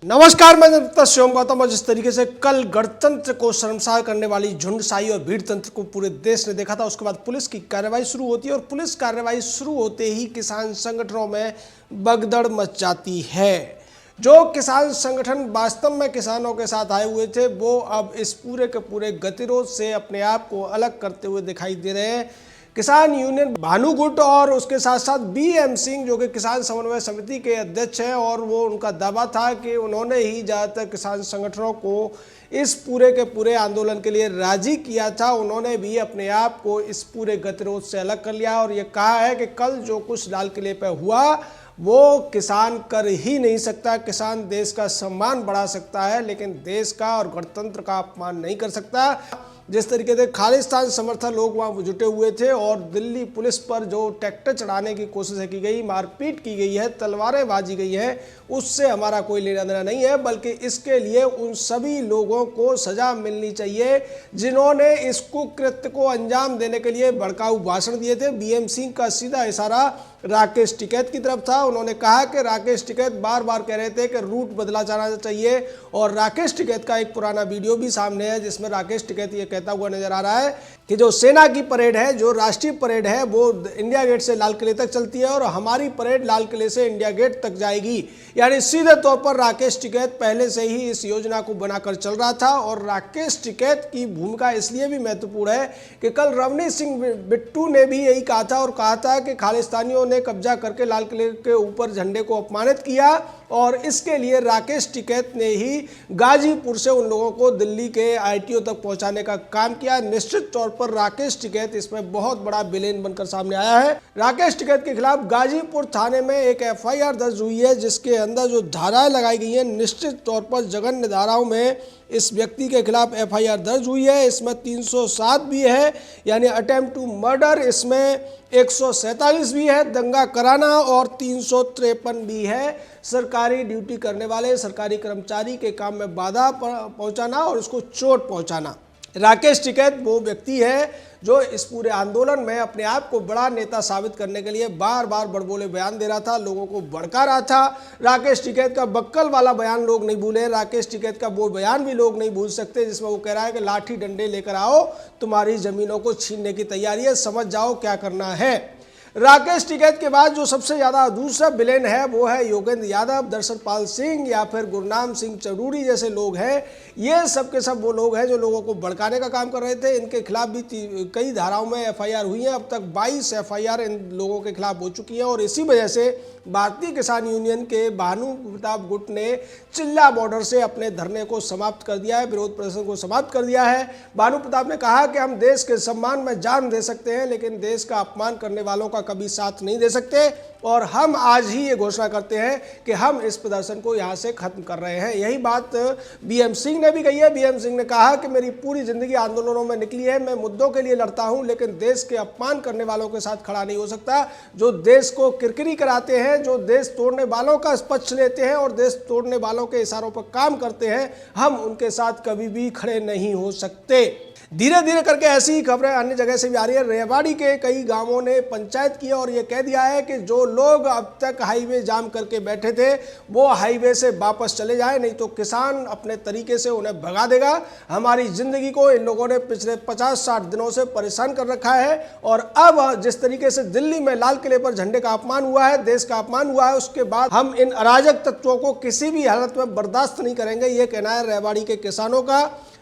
नमस्कार, मैं निर्मता शिवम गौतम। और जिस तरीके से कल गणतंत्र को शर्मसार करने वाली झुंडशाही और भीड़ तंत्र को पूरे देश ने देखा था, उसके बाद पुलिस की कार्रवाई शुरू होती है और पुलिस कार्रवाई शुरू होते ही किसान संगठनों में भगदड़ मच जाती है। जो किसान संगठन वास्तव में किसानों के साथ आए हुए थे, वो अब इस पूरे के पूरे गतिरोध से अपने आप को अलग करते हुए दिखाई दे रहे हैं। किसान यूनियन भानु गुट और उसके साथ साथ BM सिंह, जो कि किसान समन्वय समिति के अध्यक्ष हैं, और वो उनका दावा था कि उन्होंने ही ज़्यादातर किसान संगठनों को इस पूरे के पूरे आंदोलन के लिए राजी किया था। उन्होंने भी अपने आप को इस पूरे गतिरोध से अलग कर लिया और ये कहा है कि कल जो कुछ लाल किले पर हुआ वो किसान कर ही नहीं सकता। किसान देश का सम्मान बढ़ा सकता है, लेकिन देश का और गणतंत्र का अपमान नहीं कर सकता। जिस तरीके से खालिस्तान समर्थक लोग वहाँ जुटे हुए थे और दिल्ली पुलिस पर जो ट्रैक्टर चढ़ाने की कोशिश की गई, मारपीट की गई है, तलवारें बाजी गई है, उससे हमारा कोई लेना देना नहीं है, बल्कि इसके लिए उन सभी लोगों को सजा मिलनी चाहिए जिन्होंने इस कुकृत्य को अंजाम देने के लिए भड़काऊ भाषण दिए थे। BM सिंह का सीधा इशारा राकेश टिकैत की तरफ था। उन्होंने कहा कि राकेश टिकैत बार बार कह रहे थे कि रूट बदला जाना चाहिए, और राकेश टिकैत का एक पुराना वीडियो भी सामने है जिसमें राकेश टिकैत ये कहता हुआ नजर आ रहा है कि जो सेना की परेड है, जो राष्ट्रीय परेड है, वो इंडिया गेट से लाल किले तक चलती है और हमारी परेड लाल किले से इंडिया गेट तक जाएगी। यानी सीधे तौर पर राकेश टिकैत पहले से ही इस योजना को बनाकर चल रहा था। और राकेश टिकैत की भूमिका इसलिए भी महत्वपूर्ण है कि कल रवनीत सिंह बिट्टू ने भी यही कहा था और कहा था कि खालिस्तानियों ने कब्जा करके लाल किले के ऊपर झंडे को अपमानित किया, और इसके लिए राकेश टिकैत ने ही गाजीपुर से उन लोगों को दिल्ली के ITO तक पहुंचाने का काम किया। निश्चित तौर पर राकेश टिकैत इसमें बहुत बड़ा विलेन बनकर सामने आया है। राकेश टिकैत के खिलाफ गाजीपुर थाने में एक FIR दर्ज हुई है, जिसके अंदर जो धाराएं लगाई गई हैं, निश्चित तौर पर जघन्य धाराओं में इस व्यक्ति के खिलाफ FIR दर्ज हुई है। इसमें 307 भी है, यानी अटेम्प्ट टू मर्डर, इसमें 147 भी है, दंगा कराना, और 353 भी है, सरकारी ड्यूटी करने वाले सरकारी कर्मचारी के काम में बाधा पहुंचाना और उसको चोट पहुंचाना। राकेश टिकैत वो व्यक्ति है जो इस पूरे आंदोलन में अपने आप को बड़ा नेता साबित करने के लिए बार बार बड़बोले बयान दे रहा था, लोगों को भड़का रहा था। राकेश टिकैत का बक्कल वाला बयान लोग नहीं भूले। राकेश टिकैत का वो बयान भी लोग नहीं भूल सकते जिसमें वो कह रहा है कि लाठी डंडे लेकर आओ, तुम्हारी जमीनों को छीनने की तैयारी है, समझ जाओ क्या करना है। राकेश टिकैत के बाद जो सबसे ज़्यादा दूसरा विलेन है वो है योगेंद्र यादव, दर्शनपाल सिंह या फिर गुरनाम सिंह चरूरी जैसे लोग हैं। ये सब के सब वो लोग हैं जो लोगों को भड़काने का काम कर रहे थे। इनके खिलाफ भी कई धाराओं में FIR हुई हैं। अब तक 22 FIR इन लोगों के खिलाफ हो चुकी हैं, और इसी वजह से भारतीय किसान यूनियन के भानु प्रताप गुट ने चिल्ला बॉर्डर से अपने धरने को समाप्त कर दिया है, विरोध प्रदर्शन को समाप्त कर दिया है। भानु प्रताप ने कहा कि हम देश के सम्मान में जान दे सकते हैं, लेकिन देश का अपमान करने वालों का कभी साथ नहीं दे सकते, और हम आज ही ये घोषणा करते हैं कि हम इस प्रदर्शन को यहाँ से खत्म कर रहे हैं। यही बात BM सिंह ने भी कही है। BM सिंह ने कहा कि मेरी पूरी जिंदगी आंदोलनों में निकली है, मैं मुद्दों के लिए लड़ता हूं, लेकिन देश के अपमान करने वालों के साथ खड़ा नहीं हो सकता। जो देश को किरकिरी कराते हैं, जो देश तोड़ने वालों का पक्ष लेते हैं और देश तोड़ने वालों के इशारों पर काम करते हैं, हम उनके साथ कभी भी खड़े नहीं हो सकते। धीरे धीरे करके ऐसी ही खबरें अन्य जगह से भी आ रही है। रेवाड़ी के कई गांवों ने पंचायत की और ये कह दिया है कि जो लोग अब तक हाईवे जाम करके बैठे थे वो हाईवे से वापस चले जाए, नहीं तो किसान अपने तरीके से उन्हें भगा देगा। हमारी जिंदगी को इन लोगों ने पिछले 50-60 दिनों से परेशान कर रखा है, और अब जिस तरीके से दिल्ली में लाल किले पर झंडे का अपमान हुआ है, देश का अपमान हुआ है, उसके बाद हम इन अराजक तत्वों को किसी भी हालत में बर्दाश्त नहीं करेंगे, ये कहना है रेवाड़ी के किसानों का।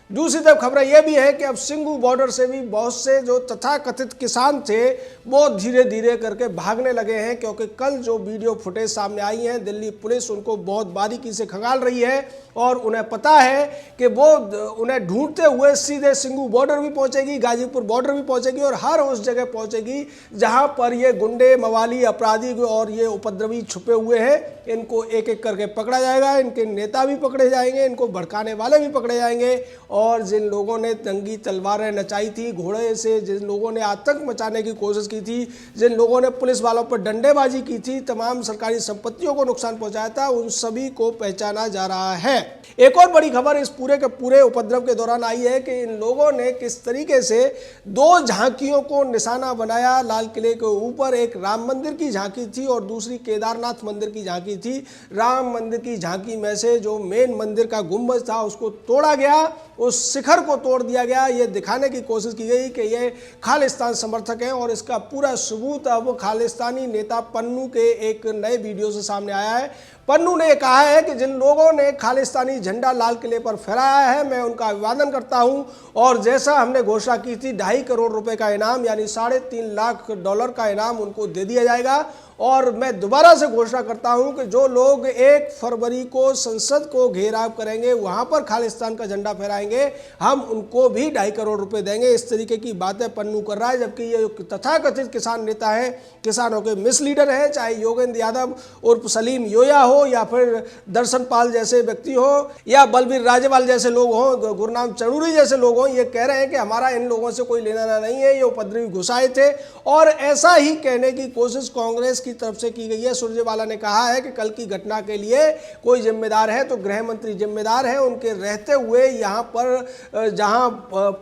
दूसरी तरफ खबर यह भी है कि अब सिंघू बॉर्डर से भी बहुत से जो तथाकथित किसान थे वो धीरे धीरे करके भागने लगे हैं, क्योंकि कल जो वीडियो फुटेज सामने आई है, दिल्ली पुलिस उनको बहुत बारीकी से खंगाल रही है और उन्हें पता है कि वो उन्हें ढूंढते हुए सीधे सिंघू बॉर्डर भी पहुंचेगी, गाजीपुर बॉर्डर भी पहुंचेगी, और हर उस जगह पहुंचेगी जहां पर ये गुंडे, मवाली, अपराधी और ये उपद्रवी छुपे हुए हैं। इनको एक एक करके पकड़ा जाएगा, इनके नेता भी पकड़े जाएंगे, इनको भड़काने वाले भी पकड़े जाएंगे, और जिन लोगों ने नंगी तलवारें नचाई थी, घोड़े से जिन लोगों ने आतंक मचाने की कोशिश की थी, जिन लोगों ने पुलिस वालों पर डंडेबाजी की थी, तमाम सरकारी संपत्तियों को नुकसान पहुंचाया था, उन सभी को पहचाना जा रहा है। एक और बड़ी खबर इस पूरे के पूरे उपद्रव के दौरान आई है कि इन लोगों ने किस तरीके से दो झांकियों को निशाना बनाया। लाल किले के ऊपर एक राम मंदिर की झांकी थी और दूसरी केदारनाथ मंदिर की झांकी थी। राम मंदिर की झांकी में से जो मेन मंदिर का गुंबज था उसको तोड़ा गया, उस शिखर को तोड़ दिया गया। ये दिखाने की कोशिश की गई कि ये खालिस्तान समर्थक हैं और इसका पूरा सबूत अब खालिस्तानी नेता पन्नू के एक नए वीडियो से सामने आया है। पन्नू ने कहा है कि जिन लोगों ने खालिस्तानी झंडा लाल किले पर फहराया है, मैं उनका अभिवादन करता हूं और जैसा हमने घोषणा की थी 2.5 करोड़ रुपए का इनाम यानी $3.5 लाख का इनाम उनको दे दिया जाएगा। और मैं दोबारा से घोषणा करता हूं कि जो लोग 1 फरवरी को संसद को घेराव करेंगे, वहां पर खालिस्तान का झंडा फहराएंगे, हम उनको भी 2.5 करोड़ रुपए देंगे। इस तरीके की बातें पन्नू कर रहा है, जबकि ये तथाकथित किसान नेता है, किसानों के मिस लीडर हैं, चाहे योगेंद्र यादव उर्फ सलीम योया हो या फिर दर्शन पाल जैसे व्यक्ति हो या बलबीर राजेवाल जैसे लोग हों, गुरनाम चड़ूरी जैसे लोग हों, ये कह रहे हैं कि हमारा इन लोगों से कोई लेना देना नहीं है, ये उपद्रवी घुसाए थे। और ऐसा ही कहने की कोशिश कांग्रेस की तरफ से की गई है। सुरजेवाला ने कहा है कि कल की घटना के लिए कोई जिम्मेदार है तो गृह मंत्री जिम्मेदार है। उनके रहते हुए यहाँ पर जहाँ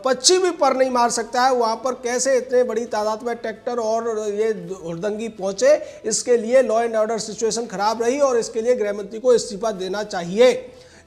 पक्षी भी पर नहीं मार सकता है, वहाँ पर कैसे इतने बड़ी तादाद में ट्रैक्टर और ये हुड़दंगी पहुंचे, इसके लिए लॉ एंड ऑर्डर सिचुएशन खराब रही और इसके लिए गृह मंत्री को इस्तीफा देना चाहिए।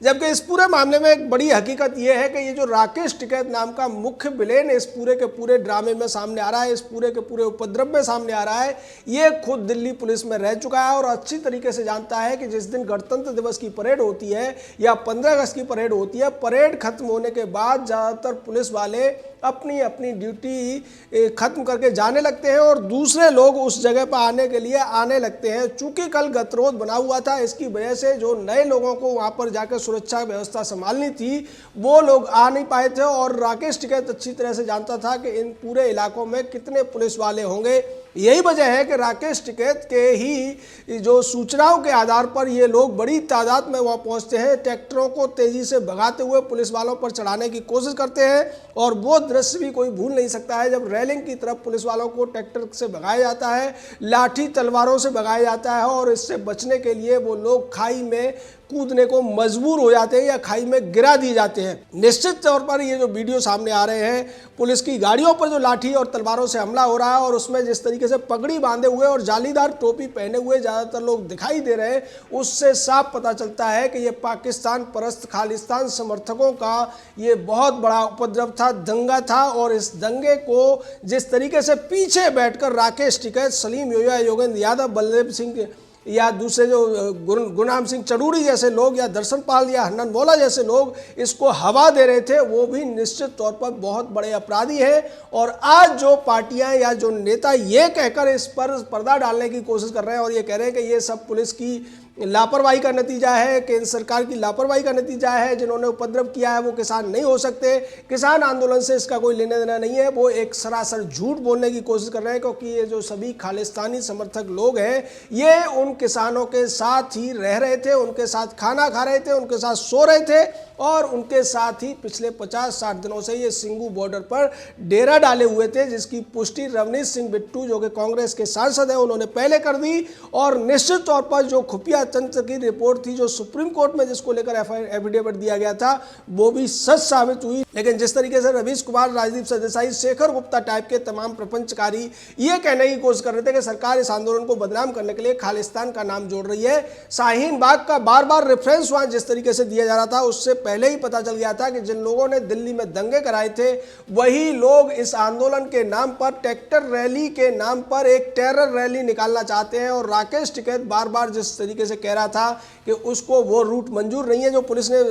जबकि इस पूरे मामले में एक बड़ी हकीकत यह है कि ये जो राकेश टिकैत नाम का मुख्य विलेन इस पूरे के पूरे ड्रामे में सामने आ रहा है, इस पूरे के पूरे उपद्रव में सामने आ रहा है, ये खुद दिल्ली पुलिस में रह चुका है और अच्छी तरीके से जानता है कि जिस दिन गणतंत्र दिवस की परेड होती है या 15 अगस्त की परेड होती है, परेड खत्म होने के बाद ज़्यादातर पुलिस वाले अपनी अपनी ड्यूटी खत्म करके जाने लगते हैं और दूसरे लोग उस जगह पर आने के लिए आने लगते हैं। चूंकि कल गतिरोध बना हुआ था, इसकी वजह से जो नए लोगों को वहां पर जाकर सुरक्षा व्यवस्था संभालनी थी वो लोग आ नहीं पाए थे और राकेश टिकैत अच्छी तरह से जानता था कि इन पूरे इलाकों में कितने पुलिस वाले होंगे। यही वजह है कि राकेश टिकैत के ही जो सूचनाओं के आधार पर ये लोग बड़ी तादाद में वहाँ पहुँचते हैं, ट्रैक्टरों को तेजी से भगाते हुए पुलिस वालों पर चढ़ाने की कोशिश करते हैं। और वो दृश्य भी कोई भूल नहीं सकता है जब रेलिंग की तरफ पुलिस वालों को ट्रैक्टर से भगाया जाता है, लाठी तलवारों से भगाया जाता है और इससे बचने के लिए वो लोग खाई में कूदने को मजबूर हो जाते हैं या खाई में गिरा दिए जाते हैं। निश्चित तौर पर ये जो वीडियो सामने आ रहे हैं, पुलिस की गाड़ियों पर जो लाठी और तलवारों से हमला हो रहा है और उसमें जिस तरीके से पगड़ी बांधे हुए और जालीदार टोपी पहने हुए ज़्यादातर लोग दिखाई दे रहे हैं, उससे साफ पता चलता है कि ये पाकिस्तान परस्त खालिस्तान समर्थकों का ये बहुत बड़ा उपद्रव था, दंगा था। और इस दंगे को जिस तरीके से पीछे बैठकर राकेश टिकैत, सलीम योया, योगेंद्र यादव, बलदेव सिंह या दूसरे जो गुरनाम सिंह चड़ूरी जैसे लोग या दर्शन पाल या हन्नन मौला जैसे लोग इसको हवा दे रहे थे, वो भी निश्चित तौर पर बहुत बड़े अपराधी हैं। और आज जो पार्टियां या जो नेता ये कहकर इस पर पर्दा डालने की कोशिश कर रहे हैं और ये कह रहे हैं कि ये सब पुलिस की लापरवाही का नतीजा है, केंद्र सरकार की लापरवाही का नतीजा है, जिन्होंने उपद्रव किया है वो किसान नहीं हो सकते, किसान आंदोलन से इसका कोई लेना देना नहीं है, वो एक सरासर झूठ बोलने की कोशिश कर रहे हैं। क्योंकि ये जो सभी खालिस्तानी समर्थक लोग हैं, ये उन किसानों के साथ ही रह रहे थे, उनके साथ खाना खा रहे थे, उनके साथ सो रहे थे और उनके साथ ही पिछले 50-60 दिनों से ये सिंगू बॉर्डर पर डेरा डाले हुए थे, जिसकी पुष्टि रवनीश सिंह बिट्टू जो कि कांग्रेस के सांसद हैं उन्होंने पहले कर दी। और निश्चित तौर पर जो खुफिया तंत्र की रिपोर्ट थी जो सुप्रीम कोर्ट में जिसको लेकर एफिडेविट दिया गया था, वो भी सच साबित हुई। लेकिन जिस तरीके से रवीश कुमार, राजदीप सरदेसाई, शेखर गुप्ता टाइप के तमाम प्रपंचकारी ये कहने की कोशिश कर रहे थे कि सरकार इस आंदोलन को बदनाम करने के लिए खालिस्तान का नाम जोड़ रही है, शाहीन बाग का बार बार रेफरेंस वहां जिस तरीके से दिया जा रहा था, उससे पहले ही पता चल गया था कि जिन लोगों ने दिल्ली में दंगे कराए थे वही लोग इस आंदोलन के नाम पर, ट्रैक्टर रैली के नाम पर एक टेरर रैली निकालना चाहते हैं। और राकेश टिकैत बार बार जिस तरीके से कह रहा था कि उसको वो रूट मंजूर नहीं है जो पुलिस ने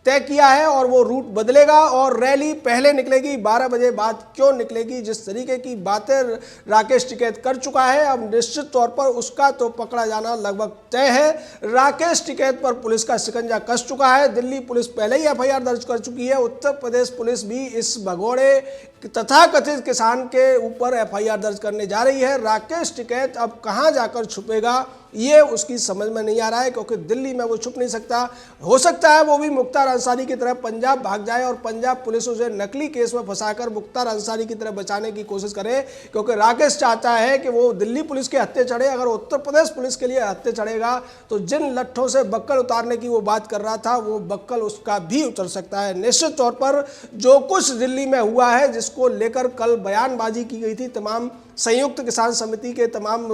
तय किया है और वो रूट बदलेगा और रैली पहले निकलेगी, 12 बजे बाद क्यों निकलेगी, जिस तरीके की बातें राकेश टिकैत कर चुका है, अब निश्चित तौर पर उसका तो पकड़ा जाना लगभग तय है। राकेश टिकैत पर पुलिस का शिकंजा कस चुका है, दिल्ली पुलिस पहले ही एफआईआर दर्ज कर चुकी है, उत्तर प्रदेश पुलिस भी इस भगोड़े तथाकथित किसान के ऊपर एफआईआर दर्ज करने जा रही है। राकेश टिकैत अब कहां जाकर छुपेगा ये उसकी समझ में नहीं आ रहा है, क्योंकि दिल्ली में वो छुप नहीं सकता। हो सकता है वो भी मुख्तार अंसारी की तरह पंजाब भाग जाए और पंजाब पुलिस उसे नकली केस में फंसाकर मुख्तार अंसारी की तरह बचाने की कोशिश करे, क्योंकि राकेश चाहता है कि वो दिल्ली पुलिस के हत्थे चढ़े। अगर उत्तर प्रदेश पुलिस के लिए हत्थे चढ़ेगा तो जिन लट्ठों से बक्कल उतारने की वो बात कर रहा था, वो बक्कल उसका भी उतर सकता है। निश्चित तौर पर जो कुछ दिल्ली में हुआ है, जिसको लेकर कल बयानबाजी की गई थी तमाम संयुक्त किसान समिति के तमाम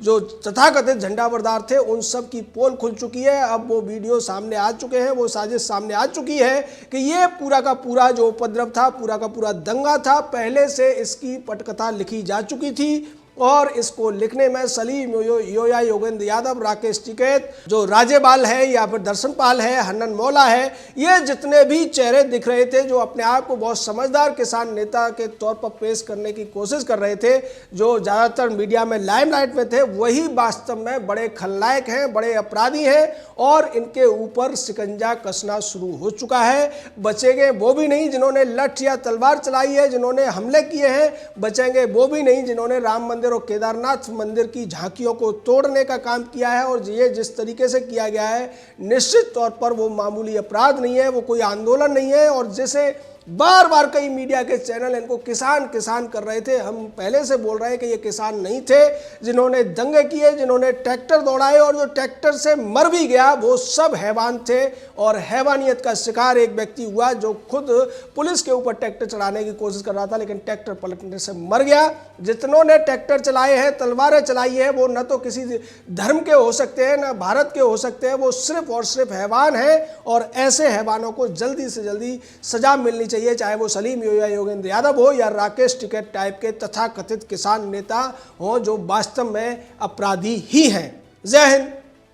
जो तथाकथित झंडाबरदार थे, उन सब की पोल खुल चुकी है। अब वो वीडियो सामने आ चुके हैं, वो साजिश सामने आ चुकी है कि ये पूरा का पूरा जो उपद्रव था, पूरा का पूरा दंगा था, पहले से इसकी पटकथा लिखी जा चुकी थी। और इसको लिखने में सलीम योया, योगेंद्र यादव, राकेश टिकैत, जो राजेपाल है या फिर दर्शनपाल है, हन्नन मौला है, ये जितने भी चेहरे दिख रहे थे जो अपने आप को बहुत समझदार किसान नेता के तौर पर पेश करने की कोशिश कर रहे थे, जो ज़्यादातर मीडिया में लाइमलाइट में थे, वही वास्तव में बड़े खलनायक हैं, बड़े अपराधी हैं और इनके ऊपर शिकंजा कसना शुरू हो चुका है। बचेंगे वो भी नहीं जिन्होंने लठ या तलवार चलाई है, जिन्होंने हमले किए हैं, बचेंगे वो भी नहीं जिन्होंने राम मंदिर और केदारनाथ मंदिर की झांकियों को तोड़ने का काम किया है। और ये जिस तरीके से किया गया है, निश्चित तौर पर वो मामूली अपराध नहीं है, वो कोई आंदोलन नहीं है। और जैसे बार बार कई मीडिया के चैनल इनको किसान किसान कर रहे थे, हम पहले से बोल रहे हैं कि ये किसान नहीं थे जिन्होंने दंगे किए, जिन्होंने ट्रैक्टर दौड़ाए, और जो ट्रैक्टर से मर भी गया वो सब हैवान थे। और हैवानियत का शिकार एक व्यक्ति हुआ जो खुद पुलिस के ऊपर ट्रैक्टर चढ़ाने की कोशिश कर रहा था, लेकिन ट्रैक्टर पलटने से मर गया। जितनों ने ट्रैक्टर चलाए हैं, तलवारें चलाई है, वो न तो किसी धर्म के हो सकते हैं, न भारत के हो सकते हैं, वो सिर्फ और सिर्फ हैवान हैं। और ऐसे हैवानों को जल्दी से जल्दी सजा मिलनी चाहिए, चाहे वो सलीम या योगेंद्र यादव हो या राकेश टिकैत टाइप के तथाकथित किसान नेता हो, जो वास्तव में अपराधी ही हैं। जय हिंद,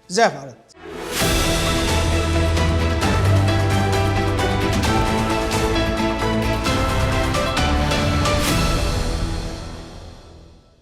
जय भारत।